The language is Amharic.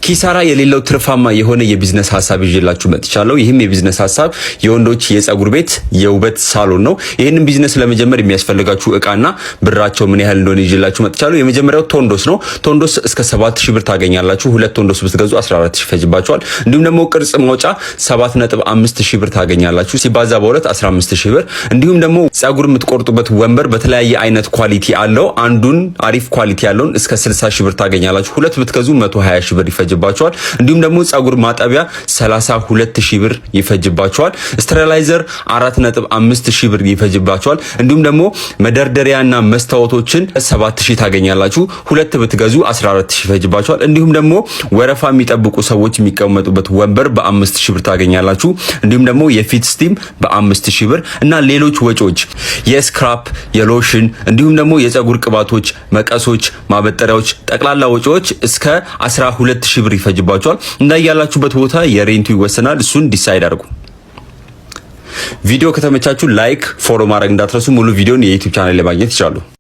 ኪሳራ የሌለው ትርፋማ የሆነ የቢዝነስ ሐሳብ ይዤላችሁ መጥቻለሁ። ይህም የቢዝነስ ሐሳብ የወንዶች የጸጉር ቤት የውበት ሳሎን ነው። ይህንን ቢዝነስ ለመጀመር የሚያስፈልጋችሁ እቃና ብራቸው ምን ያህል እንደሆነ ይዤላችሁ መጥቻለሁ። የመጀመሪያው ቶንዶስ ነው። ቶንዶስ እስከ 7000 ብር ታገኛላችሁ። ሁለት ቶንዶስ ብትገዙ 14000 ይፈጅባችኋል። እንዲሁም ደግሞ ቅርጽ ማውጫ 7.5000 ብር ታገኛላችሁ። ሲባዛ በሁለት 15000 ብር። እንዲሁም ደግሞ ጸጉር የምትቆርጡበት ወንበር በተለያየ አይነት ኳሊቲ አለው። አንዱን አሪፍ ኳሊቲ ያለውን እስከ 60000 ብር ታገኛላችሁ። ሁለት ብትገዙ 120000 ብር ይፈጅባችኋል። እንዲሁም ደግሞ ጸጉር ማጠቢያ 32000 ብር ይፈጅባችኋል። ስተሪላይዘር 4.5000 ብር ይፈጅባችኋል። እንዲሁም ደግሞ መደርደሪያና መስታወቶችን 7000 ታገኛላችሁ። ሁለት ብትገዙ 14000 ይፈጅባችኋል። እንዲሁም ደግሞ ወረፋ የሚጠብቁ ሰዎች የሚቀመጡበት ወንበር በ5000 ብር ታገኛላችሁ። እንዲሁም ደግሞ የፊት ስቲም በ5000 ብር እና ሌሎች ወጪዎች የስክራፕ የሎሽን እንዲሁም ደግሞ የጸጉር ቅባቶች፣ መቀሶች፣ ማበጠሪያዎች ጠቅላላ ወጪዎች እስከ 12000 ብር ይፈጅባችኋል። እንዳያላችሁበት ቦታ የሬንቱ ይወሰናል። እሱን ዲሳይድ አድርጉ። ቪዲዮ ከተመቻችሁ ላይክ፣ ፎሎ ማድረግ እንዳትረሱ። ሙሉ ቪዲዮን የዩቲዩብ ቻናል ላይ ማግኘት ይችላሉ።